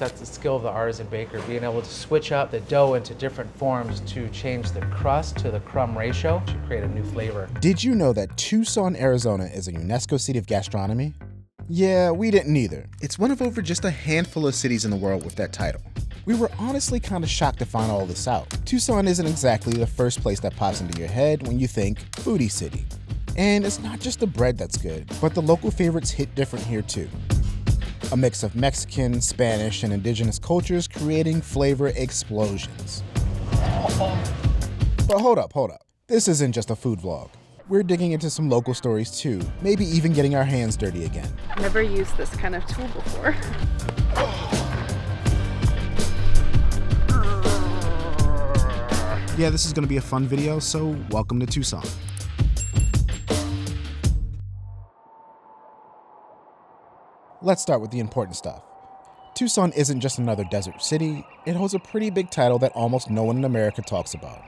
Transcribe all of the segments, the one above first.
That's the skill of the artisan baker, being able to switch up the dough into different forms to change the crust to the crumb ratio to create a new flavor. Did you know that Tucson, Arizona is a UNESCO City of Gastronomy? Yeah, we didn't either. It's one of over just a handful of cities in the world with that title. We were honestly kind of shocked to find all this out. Tucson isn't exactly the first place that pops into your head when you think foodie city. And it's not just the bread that's good, but the local favorites hit different here too. A mix of Mexican, Spanish, and indigenous cultures creating flavor explosions. But hold up. This isn't just a food vlog. We're digging into some local stories too, maybe even getting our hands dirty again. Never used this kind of tool before. Yeah, this is gonna be a fun video, so welcome to Tucson. Let's start with the important stuff. Tucson isn't just another desert city, it holds a pretty big title that almost no one in America talks about.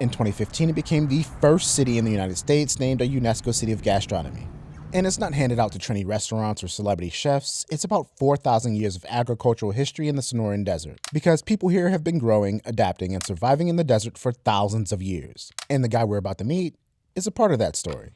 In 2015, it became the first city in the United States named a UNESCO City of Gastronomy. And it's not handed out to trendy restaurants or celebrity chefs, it's about 4,000 years of agricultural history in the Sonoran Desert. Because people here have been growing, adapting, and surviving in the desert for thousands of years. And the guy we're about to meet is a part of that story.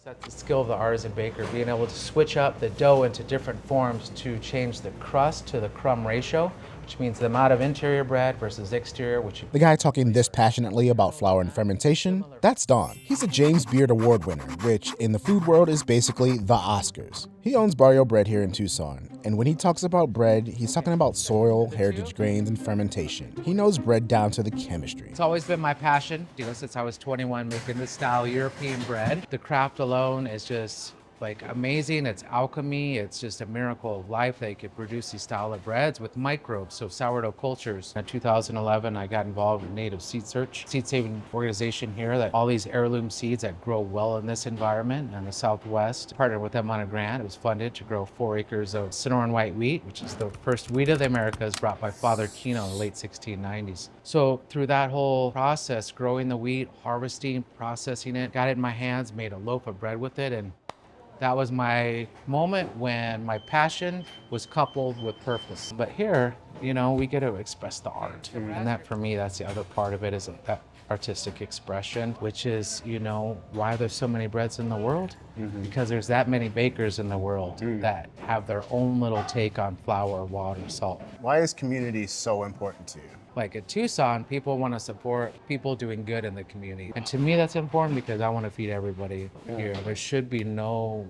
That's the skill of the artisan baker, being able to switch up the dough into different forms to change the crust to the crumb ratio, which means the amount of interior bread versus exterior. The guy talking this passionately about flour and fermentation, that's Don. He's a James Beard Award winner, which in the food world is basically the Oscars. He owns Barrio bread here in Tucson, and when he talks about bread, he's talking about soil, heritage grains, and fermentation. He knows bread down to the chemistry. It's always been my passion, since I was 21, making this style European bread. The craft alone is just like amazing. It's alchemy. It's just a miracle of life that you could produce these style of breads with microbes, so sourdough cultures. In 2011, I got involved in Native Seed Search, seed saving organization here, that all these heirloom seeds that grow well in this environment in the Southwest. Partnered with them on a grant. It was funded to grow 4 acres of Sonoran white wheat, which is the first wheat of the Americas, brought by Father Kino in the late 1690s. So through that whole process, growing the wheat, harvesting, processing it, got it in my hands, made a loaf of bread with it, and that was my moment when my passion was coupled with purpose. But here, we get to express the art. And that, for me, that's the other part of it, is that artistic expression, which is, why there's so many breads in the world. Because there's that many bakers in the world that have their own little take on flour, water, salt. Why is community so important to you? Like at Tucson, people want to support people doing good in the community. And to me, that's important because I want to feed everybody here. There should be no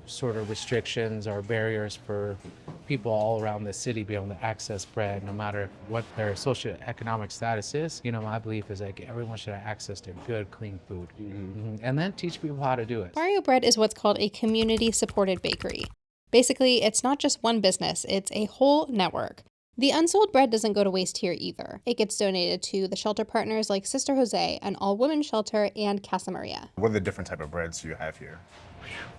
sort of restrictions or barriers for people all around the city being able to access bread, no matter what their socioeconomic status is. My belief is like everyone should have access to good, clean food. And then teach people how to do it. Barrio Bread is what's called a community-supported bakery. Basically, it's not just one business, it's a whole network. The unsold bread doesn't go to waste here either. It gets donated to the shelter partners like Sister Jose, an all-women shelter, and Casa Maria. What are the different type of breads you have here?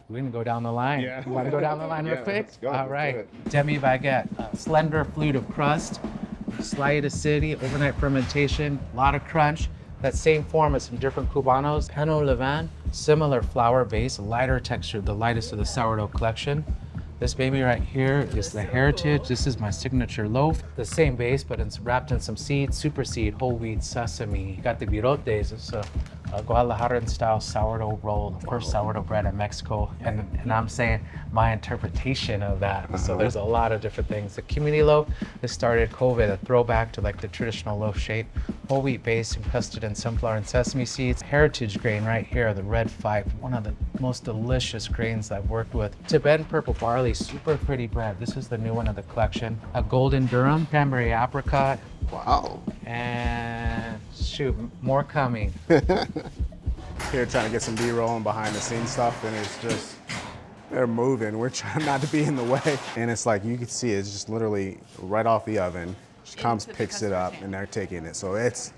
We're gonna go down the line. Yeah. You wanna go down the line real quick? Let's go. All Let's right. do it. Demi baguette, slender flute of crust, slight acidity, overnight fermentation, a lot of crunch. That same form as some different cubanos. Peno levain, similar flour base, lighter texture, the lightest of the sourdough collection. This baby right here is the heritage. This is my signature loaf. The same base, but it's wrapped in some seeds, super seed, whole wheat, sesame. Got the virotes. It's a Guadalajaran style sourdough roll, the first sourdough bread in Mexico. And I'm saying my interpretation of that. So there's a lot of different things. The community loaf, this started COVID, a throwback to like the traditional loaf shape. Whole wheat base encrusted in sunflower and sesame seeds. Heritage grain right here, the red fife, one of the most delicious grains I've worked with. Tibetan purple barley, super pretty bread. This is the new one of the collection. A golden durum, cranberry apricot. Wow. And shoot, more coming. Here trying to get some B-roll and behind the scenes stuff, and it's just, they're moving. We're trying not to be in the way. And it's like, you can see it's just literally right off the oven. She comes, picks it up, and they're taking it. So it's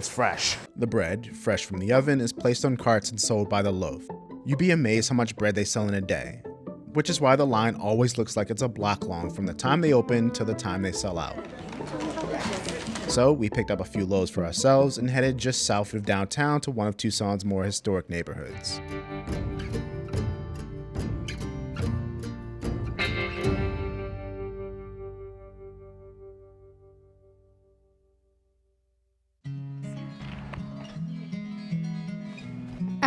fresh. The bread, fresh from the oven, is placed on carts and sold by the loaf. You'd be amazed how much bread they sell in a day, which is why the line always looks like it's a block long from the time they open to the time they sell out. So we picked up a few loaves for ourselves and headed just south of downtown to one of Tucson's more historic neighborhoods.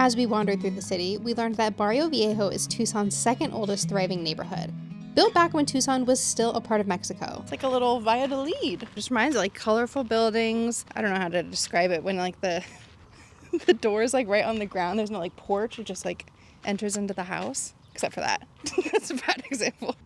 As we wandered through the city, we learned that Barrio Viejo is Tucson's second oldest thriving neighborhood. Built back when Tucson was still a part of Mexico. It's like a little Valladolid. Just reminds me of like colorful buildings. I don't know how to describe it when like the the door's like right on the ground. There's no like porch. It just like enters into the house. Except for that. That's a bad example.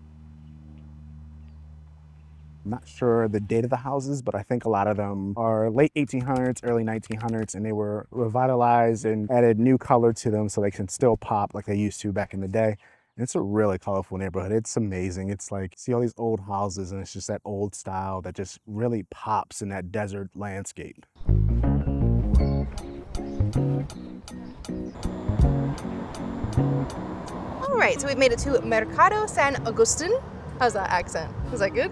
I'm not sure the date of the houses, but I think a lot of them are late 1800s, early 1900s, and they were revitalized and added new color to them so they can still pop like they used to back in the day. And it's a really colorful neighborhood. It's amazing. It's like, see all these old houses and it's just that old style that just really pops in that desert landscape. All right, so we've made it to Mercado San Augustin. How's that accent? Was that good?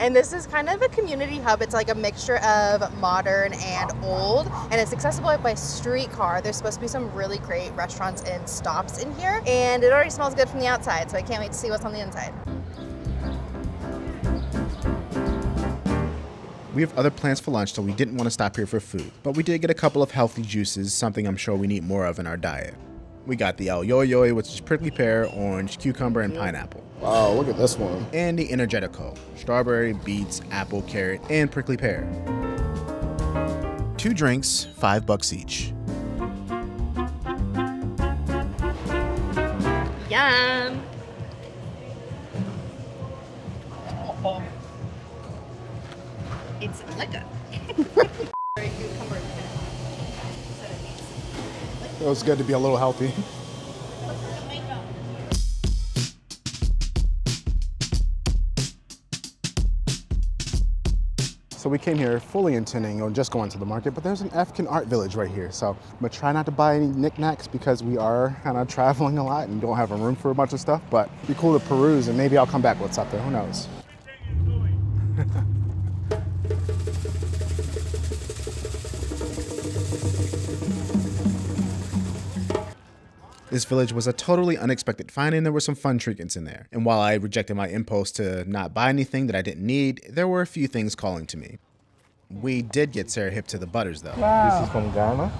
And this is kind of a community hub. It's like a mixture of modern and old, and it's accessible by streetcar. There's supposed to be some really great restaurants and stops in here, and it already smells good from the outside, so I can't wait to see what's on the inside. We have other plans for lunch, so we didn't want to stop here for food. But we did get a couple of healthy juices, something I'm sure we need more of in our diet. We got the El Yo-Yo, which is prickly pear, orange, cucumber, and pineapple. Wow, look at this one. And the Energetico, strawberry, beets, apple, carrot, and prickly pear. 2 drinks, $5 each. Yum! It's liquor. It was good to be a little healthy. So we came here fully intending on just going to the market, but there's an African art village right here. So I'm gonna try not to buy any knickknacks because we are kind of traveling a lot and don't have a room for a bunch of stuff, but it'd be cool to peruse and maybe I'll come back with something, who knows? This village was a totally unexpected find and there were some fun trinkets in there. And while I rejected my impulse to not buy anything that I didn't need, there were a few things calling to me. We did get Sarah hip to the butters though. This is from Ghana,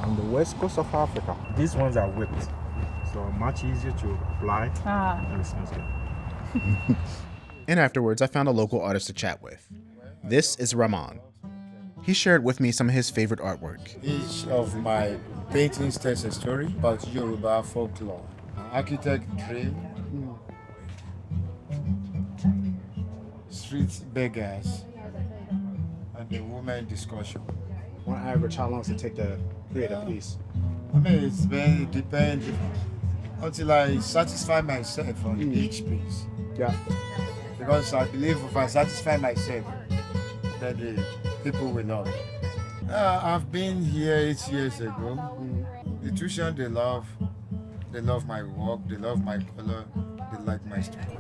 on the west coast of Africa. These ones are whipped, so much easier to apply, and it smells good. And afterwards, I found a local artist to chat with. This is Ramon. He shared with me some of his favorite artwork. Each of my paintings tells a story about Yoruba folklore. Architect dream, street beggars, and the woman discussion. On average, how long does it take to create a piece? I mean, it's very dependent until I satisfy myself on each piece. Yeah. Because I believe if I satisfy myself, then the people will love it. I've been here 8 years ago. The Tucson, they love my work, they love my color, they like my style.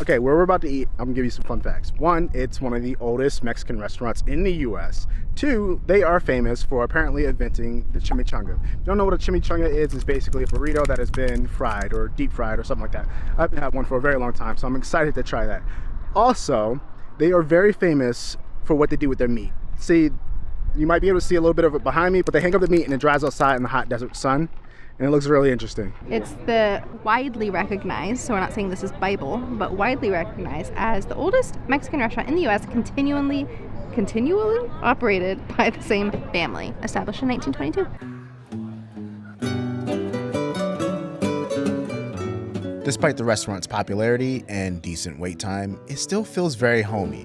Okay, where we're about to eat, I'm gonna give you some fun facts. 1, it's one of the oldest Mexican restaurants in the US. 2, they are famous for apparently inventing the chimichanga. If you don't know what a chimichanga is, it's basically a burrito that has been fried or deep fried or something like that. I haven't had one for a very long time, so I'm excited to try that. Also, they are very famous for what they do with their meat. See, you might be able to see a little bit of it behind me, but they hang up the meat and it dries outside in the hot desert sun. And it looks really interesting. It's the widely recognized, so we're not saying this is Bible, but widely recognized as the oldest Mexican restaurant in the U.S. continually operated by the same family, established in 1922. Despite the restaurant's popularity and decent wait time, it still feels very homey.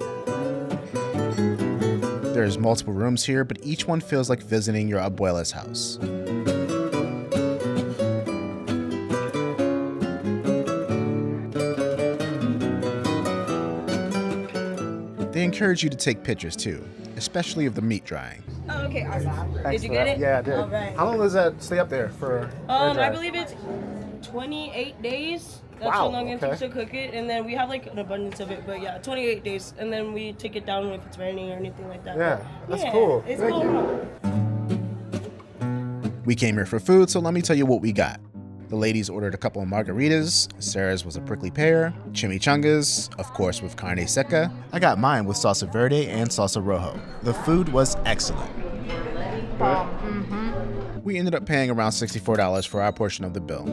There's multiple rooms here, but each one feels like visiting your abuela's house. They encourage you to take pictures too, especially of the meat drying. Oh, okay, awesome. Thanks Did you for get that. it? Yeah, I did. All right. How long does that stay up there for? I believe it's 28 days. That's how Wow, long it okay. takes to cook it, and then we have like an abundance of it. But yeah, 28 days, and then we take it down if it's raining or anything like that. Yeah, But, that's yeah, cool. It's Thank cool. you. We came here for food, so let me tell you what we got. The ladies ordered a couple of margaritas. Sarah's was a prickly pear. Chimichangas, of course, with carne seca. I got mine with salsa verde and salsa rojo. The food was excellent. We ended up paying around $64 for our portion of the bill.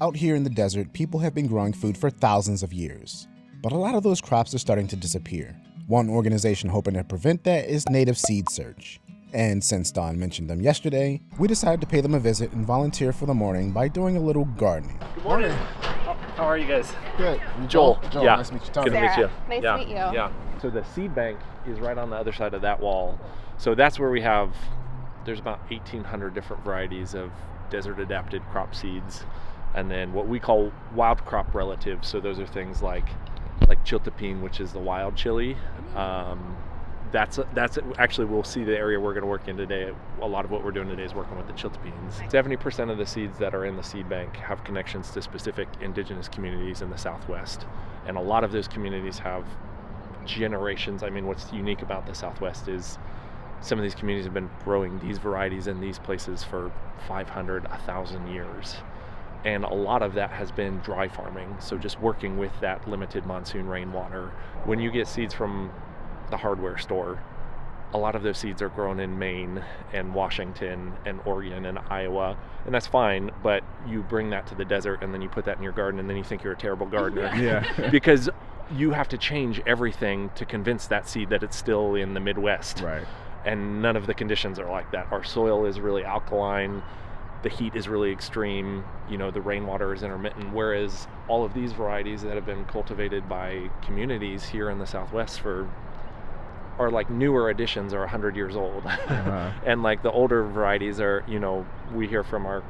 Out here in the desert, people have been growing food for thousands of years. But a lot of those crops are starting to disappear. One organization hoping to prevent that is Native Seed Search. And since Dawn mentioned them yesterday, we decided to pay them a visit and volunteer for the morning by doing a little gardening. Good morning. How are you guys? Good. Joel. Yeah. Nice to meet you, Tom. Good to meet you. Nice yeah. to meet you. Yeah. So the seed bank is right on the other side of that wall. So that's where there's about 1,800 different varieties of desert adapted crop seeds. And then what we call wild crop relatives. So those are things like chiltepin, which is the wild chili. That's actually, we'll see the area we're going to work in today. A lot of what we're doing today is working with the chiltepins. 70% of the seeds that are in the seed bank have connections to specific indigenous communities in the Southwest. And a lot of those communities have generations. I mean, what's unique about the Southwest is some of these communities have been growing these varieties in these places for 500, 1,000 years. And a lot of that has been dry farming, so just working with that limited monsoon rainwater. When you get seeds from the hardware store, a lot of those seeds are grown in Maine and Washington and Oregon and Iowa, and that's fine, but you bring that to the desert and then you put that in your garden and then you think you're a terrible gardener. Yeah. Because you have to change everything to convince that seed that it's still in the Midwest. Right. And none of the conditions are like that. Our soil is really alkaline. The heat is really extreme, the rainwater is intermittent, whereas all of these varieties that have been cultivated by communities here in the Southwest are like newer additions are 100 years old. Uh-huh. And like the older varieties are, we hear from our,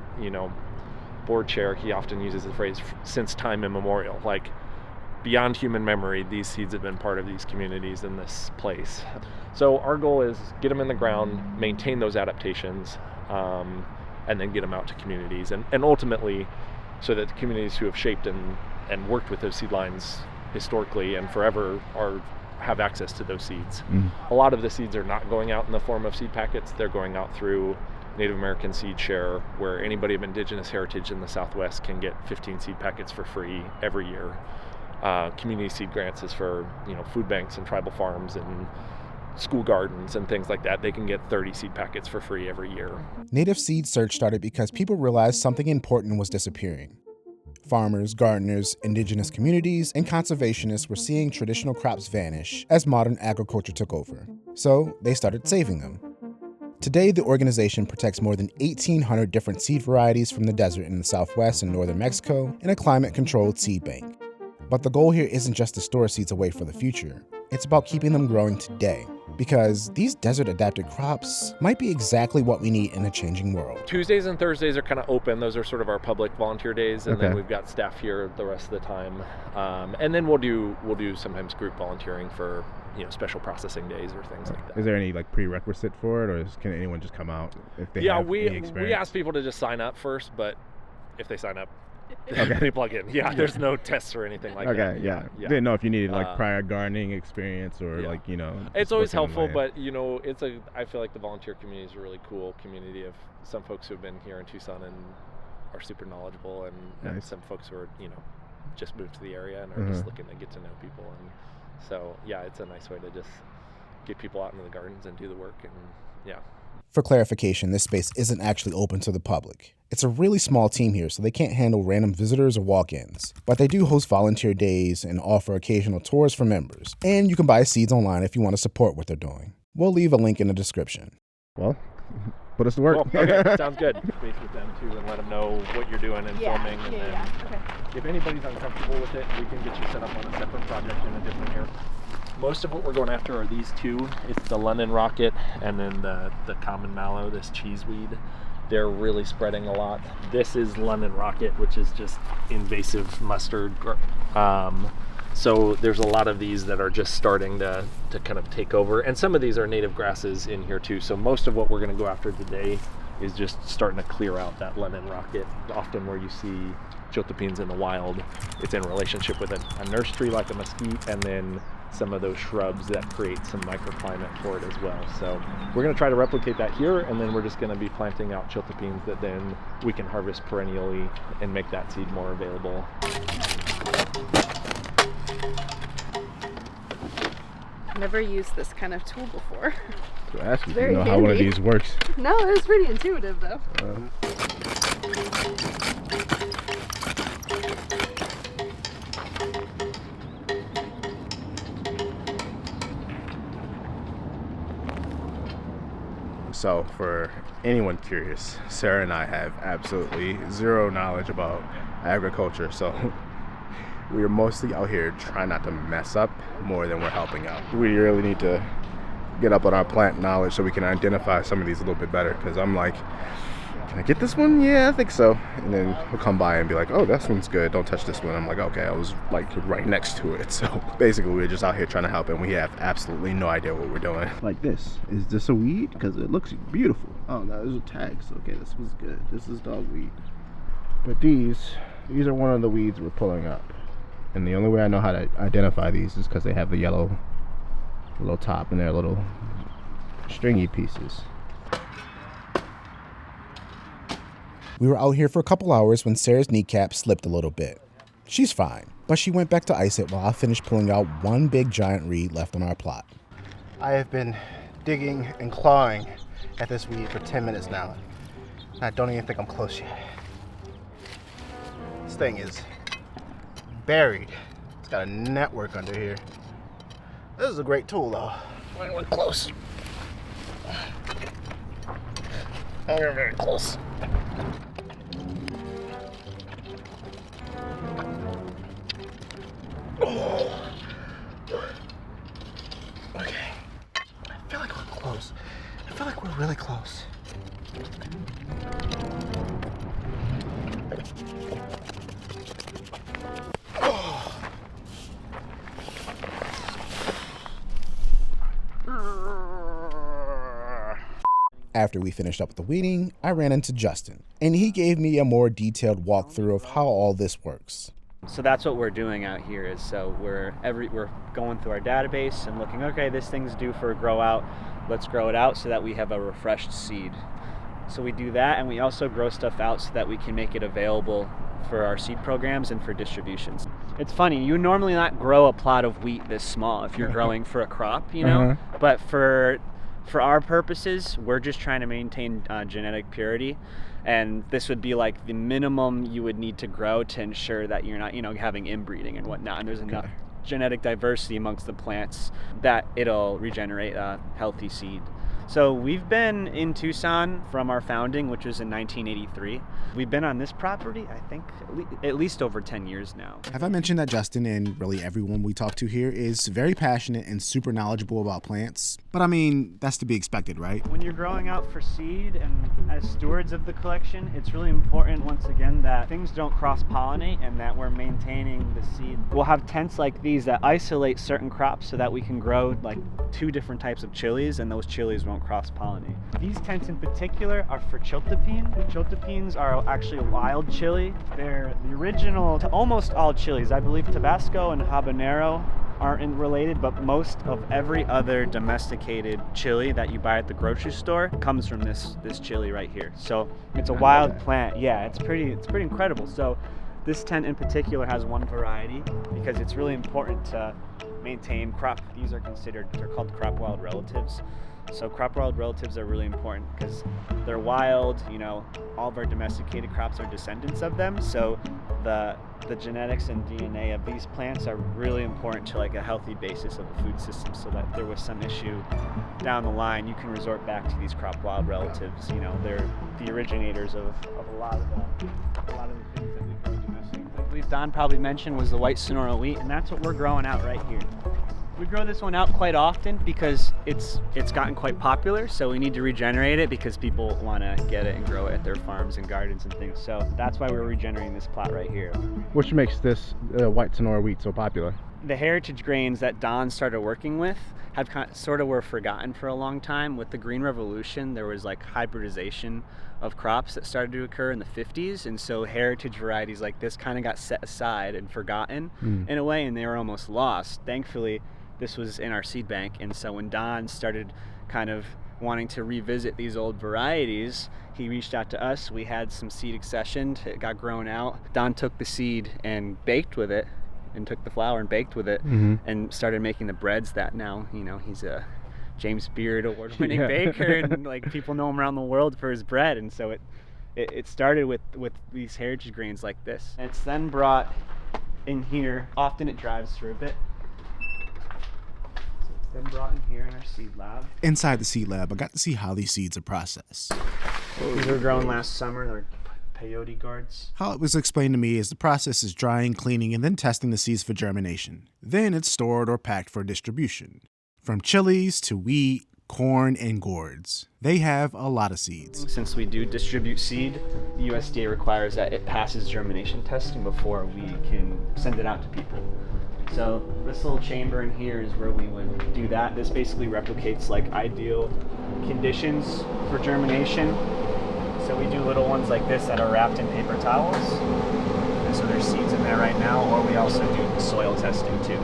board chair, he often uses the phrase since time immemorial, like beyond human memory, these seeds have been part of these communities in this place. So our goal is get them in the ground, maintain those adaptations, and then get them out to communities, and ultimately so that the communities who have shaped and worked with those seed lines historically and forever have access to those seeds. A lot of the seeds are not going out in the form of seed packets. They're going out through Native American Seed Share, where anybody of indigenous heritage in the Southwest can get 15 seed packets for free every year. Community seed grants is for food banks and tribal farms and school gardens and things like that. They can get 30 seed packets for free every year. Native Seed Search started because people realized something important was disappearing. Farmers, gardeners, indigenous communities, and conservationists were seeing traditional crops vanish as modern agriculture took over. So they started saving them. Today, the organization protects more than 1,800 different seed varieties from the desert in the Southwest and northern Mexico in a climate-controlled seed bank. But the goal here isn't just to store seeds away for the future. It's about keeping them growing today. Because these desert-adapted crops might be exactly what we need in a changing world. Tuesdays and Thursdays are kind of open. Those are sort of our public volunteer days, and then we've got staff here the rest of the time. And then we'll do sometimes group volunteering for special processing days or things like that. Is there any prerequisite for it, or can anyone just come out if they have any experience? We ask people to just sign up first, but if they sign up, they plug in. Yeah, there's no tests or anything like that. Okay, yeah. Didn't know if you needed prior gardening experience or It's always helpful, but I feel like the volunteer community is a really cool community of some folks who have been here in Tucson and are super knowledgeable, and some folks who are just moved to the area and are just looking to get to know people, and so it's a nice way to just get people out into the gardens and do the work, and For clarification, this space isn't actually open to the public. It's a really small team here, so they can't handle random visitors or walk-ins. But they do host volunteer days and offer occasional tours for members. And you can buy seeds online if you want to support what they're doing. We'll leave a link in the description. Well, put us to work. Cool. Okay, sounds good. Speak with them too and let them know what you're doing and filming. And then if anybody's uncomfortable with it, we can get you set up on a separate project in a different area. Most of what we're going after are these two. It's the London rocket and then the common mallow, this cheeseweed. They're really spreading a lot. This is London rocket, which is just invasive mustard. So there's a lot of these that are just starting to kind of take over. And some of these are native grasses in here too. So most of what we're gonna go after today is just starting to clear out that London rocket. Often where you see chiltepins in the wild, it's in relationship with a nurse tree like a mesquite, and then some of those shrubs that create some microclimate for it as well. So we're going to try to replicate that here, and then we're just going to be planting out chiltepines that then we can harvest perennially and make that seed more available. Never used this kind of tool before. So ask you, Very you know how one of handy. these works. No, it was pretty intuitive though. So for anyone curious, Sarah and I have absolutely zero knowledge about agriculture. So we are mostly out here trying not to mess up more than we're helping out. We really need to get up on our plant knowledge so we can identify some of these a little bit better, because I'm like, can I get this one? Yeah, I think so. And then he'll come by and be like, oh, this one's good, don't touch this one. I'm like, okay, I was like right next to it. So basically we're just out here trying to help, and we have absolutely no idea what we're doing. Like this. Is this a weed? Because it looks beautiful. Oh, no, those are tags. Okay, this was good. This is dogweed. But these are one of the weeds we're pulling up. And the only way I know how to identify these is because they have the yellow little top and they're little stringy pieces. We were out here for a couple hours when Sarah's kneecap slipped a little bit. She's fine, but she went back to ice it while I finished pulling out one big giant reed left on our plot. I have been digging and clawing at this weed for 10 minutes now. And I don't even think I'm close yet. This thing is buried. It's got a network under here. This is a great tool though. We're close. We're very close. Oh. Okay. I feel like we're close. I feel like we're really close. After we finished up with the weeding, I ran into Justin, and he gave me a more detailed walkthrough of how all this works. So that's what we're doing out here is we're going through our database and looking, okay, this thing's due for a grow out. Let's grow it out so that we have a refreshed seed. So we do that, and we also grow stuff out so that we can make it available for our seed programs and for distributions. It's funny, you normally not grow a plot of wheat this small if you're growing for a crop, you know, but for our purposes, we're just trying to maintain genetic purity, and this would be like the minimum you would need to grow to ensure that you're not, having inbreeding and whatnot, and there's enough genetic diversity amongst the plants that it'll regenerate a healthy seed. So we've been in Tucson from our founding, which was in 1983. We've been on this property, I think, at least over 10 years now. Have I mentioned that Justin and really everyone we talk to here is very passionate and super knowledgeable about plants? But I mean, that's to be expected, right? When you're growing out for seed and as stewards of the collection, it's really important, once again, that things don't cross-pollinate and that we're maintaining the seed. We'll have tents like these that isolate certain crops so that we can grow like 2 different types of chilies, and those chilies won't cross-pollinate. These tents in particular are for chiltepine. Chiltepines are actually a wild chili. They're the original to almost all chilies. I believe Tabasco and habanero aren't related, but most of every other domesticated chili that you buy at the grocery store comes from this chili right here. So it's a wild plant. Yeah, it's pretty incredible. So this tent in particular has one variety because it's really important to maintain crop. They're called crop wild relatives. So crop wild relatives are really important because they're wild, all of our domesticated crops are descendants of them. So the genetics and DNA of these plants are really important to like a healthy basis of a food system, so that if there was some issue down the line, you can resort back to these crop wild relatives. They're the originators of a lot of the things that we grow domestically. I believe Don probably mentioned was the white Sonora wheat, and that's what we're growing out right here. We grow this one out quite often because it's gotten quite popular, so we need to regenerate it because people want to get it and grow it at their farms and gardens and things. So that's why we're regenerating this plot right here. Which makes this white Sonora wheat so popular? The heritage grains that Don started working with have sort of were forgotten for a long time. With the Green Revolution, there was like hybridization of crops that started to occur in the 50s, and so heritage varieties like this kind of got set aside and forgotten in a way, and they were almost lost. Thankfully, this was in our seed bank. And so when Don started kind of wanting to revisit these old varieties, he reached out to us. We had some seed accessioned. It got grown out. Don took the seed and baked with it, and took the flour and baked with it, and started making the breads that now, you know, he's a James Beard award-winning baker, and like people know him around the world for his bread. And so it started with these heritage grains like this. And it's then brought in here. Often it drives through a bit. So it's then brought in here in our seed lab. Inside the seed lab, I got to see how these seeds are processed. These were grown last summer. They're peyote gourds. How it was explained to me is the process is drying, cleaning, and then testing the seeds for germination. Then it's stored or packed for distribution. From chilies to wheat, corn, and gourds. They have a lot of seeds. Since we do distribute seed, the USDA requires that it passes germination testing before we can send it out to people. So this little chamber in here is where we would do that. This basically replicates like ideal conditions for germination. So we do little ones like this that are wrapped in paper towels. And so there's seeds in there right now, or we also do soil testing too.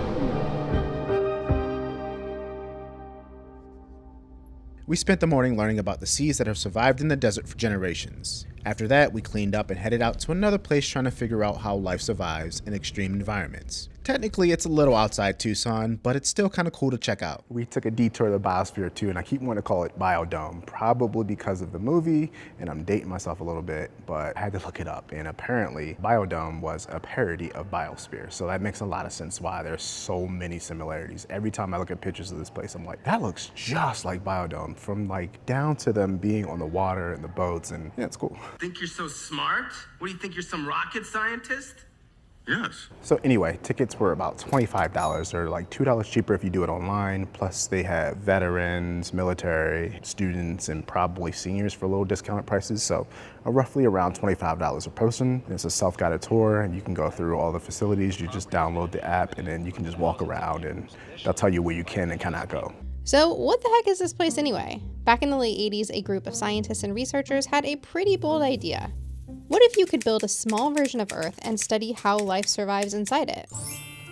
We spent the morning learning about the seeds that have survived in the desert for generations. After that, we cleaned up and headed out to another place trying to figure out how life survives in extreme environments. Technically, it's a little outside Tucson, but it's still kind of cool to check out. We took a detour to the Biosphere too, and I keep wanting to call it Biodome, probably because of the movie, and I'm dating myself a little bit, but I had to look it up, and apparently Biodome was a parody of Biosphere, so that makes a lot of sense why there's so many similarities. Every time I look at pictures of this place, I'm like, that looks just like Biodome, from like down to them being on the water and the boats, and yeah, it's cool. Think you're so smart? What do you think, you're some rocket scientist? Yes. So anyway, tickets were about $25 or like $2 cheaper if you do it online. Plus they have veterans, military, students, and probably seniors for little discounted prices. So roughly around $25 a person. It's a self-guided tour and you can go through all the facilities. You just download the app and then you can just walk around and they'll tell you where you can and cannot go. So what the heck is this place anyway? Back in the late 80s, a group of scientists and researchers had a pretty bold idea. What if you could build a small version of Earth and study how life survives inside it?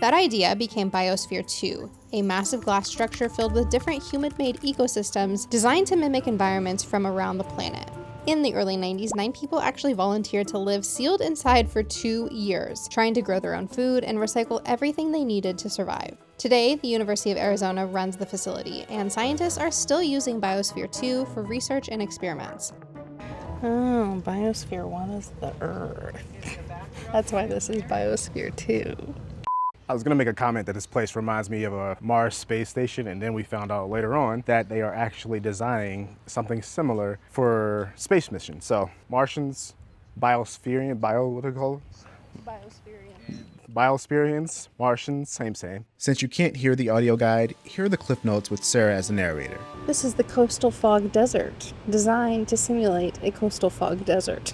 That idea became Biosphere 2, a massive glass structure filled with different human-made ecosystems designed to mimic environments from around the planet. In the early 90s, 9 people actually volunteered to live sealed inside for 2 years, trying to grow their own food and recycle everything they needed to survive. Today, the University of Arizona runs the facility, and scientists are still using Biosphere 2 for research and experiments. Oh, Biosphere 1 is the Earth. That's why this is Biosphere 2. I was gonna make a comment that this place reminds me of a Mars space station, and then we found out later on that they are actually designing something similar for space missions. So Martians, Biospherian, what do they call them? Biosphereans, Martians, same. Since you can't hear the audio guide, here are the cliff notes with Sarah as the narrator. This is the coastal fog desert, designed to simulate a coastal fog desert.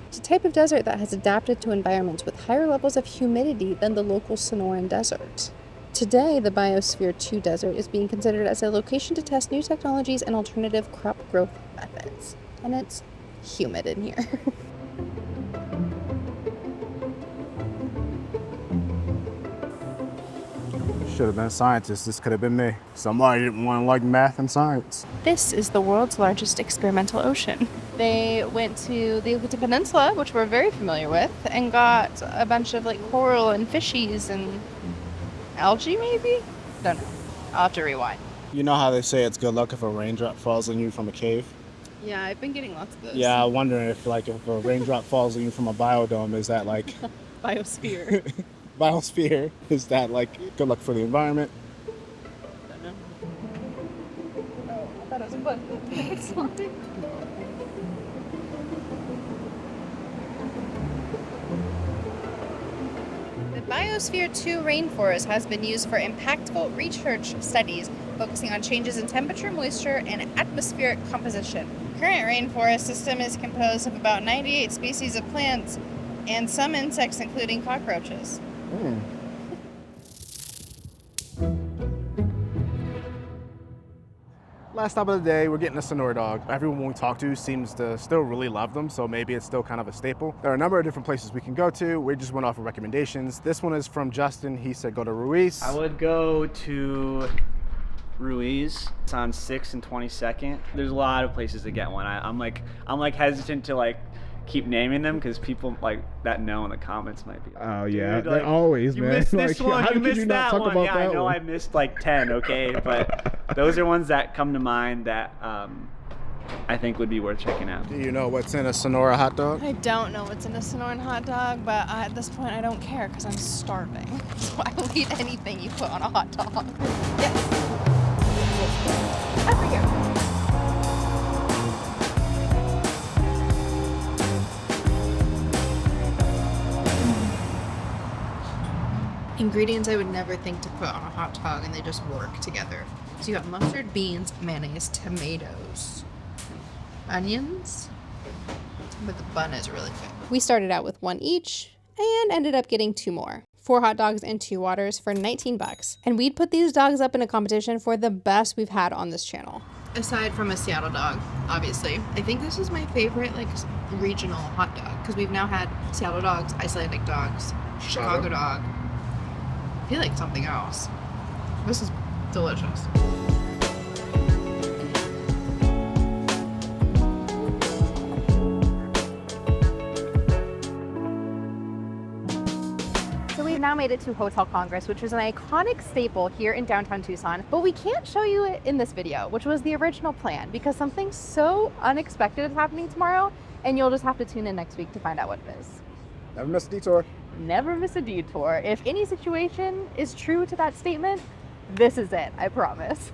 It's a type of desert that has adapted to environments with higher levels of humidity than the local Sonoran Desert. Today, the Biosphere 2 desert is being considered as a location to test new technologies and alternative crop growth methods. And it's humid in here. Should have been a scientist. This could have been me. Somebody didn't want to like math and science. This is the world's largest experimental ocean. They went to the Yucatan Peninsula, which we're very familiar with, and got a bunch of like coral and fishies and algae maybe? Don't know. I'll have to rewind. You know how they say it's good luck if a raindrop falls on you from a cave? Yeah, I've been getting lots of those. Yeah, I'm wondering if a raindrop falls on you from a biodome, is that like... Biosphere. Biosphere, is that like good luck for the environment? Don't know. Oh, I thought it was a button. It's not. The Biosphere 2 rainforest has been used for impactful research studies focusing on changes in temperature, moisture, and atmospheric composition. The current rainforest system is composed of about 98 species of plants and some insects, including cockroaches. Last stop of the day, we're getting a Sonoran dog. Everyone we talk to seems to still really love them, so maybe it's still kind of a staple. There are a number of different places we can go to. We just went off of recommendations. This one is from Justin. He said go to Ruiz. I would go to Ruiz. It's on 6th and 22nd. There's a lot of places to get one. I'm like hesitant to like keep naming them because people like that know in the comments might be like, Oh yeah, dude, like, they always, you man. missed this Like, one, how you could missed you not that talk one. about Yeah, that I know one? I missed like 10, okay? But those are ones that come to mind that I think would be worth checking out. Do you know what's in a Sonoran hot dog? I don't know what's in a Sonoran hot dog, but at this point I don't care because I'm starving. So I will eat anything you put on a hot dog. Yes. Over here. Ingredients I would never think to put on a hot dog, and they just work together. So you have mustard, beans, mayonnaise, tomatoes, onions, but the bun is really good. We started out with 1 each and ended up getting 2 more. 4 hot dogs and 2 waters for $19. And we'd put these dogs up in a competition for the best we've had on this channel. Aside from a Seattle dog, obviously. I think this is my favorite like regional hot dog because we've now had Seattle dogs, Icelandic dogs, Chicago dog. I feel like something else. This is delicious. So we've now made it to Hotel Congress, which is an iconic staple here in downtown Tucson, but we can't show you it in this video, which was the original plan because something so unexpected is happening tomorrow, and you'll just have to tune in next week to find out what it is. Never miss a detour. Never miss a detour. If any situation is true to that statement, this is it, I promise.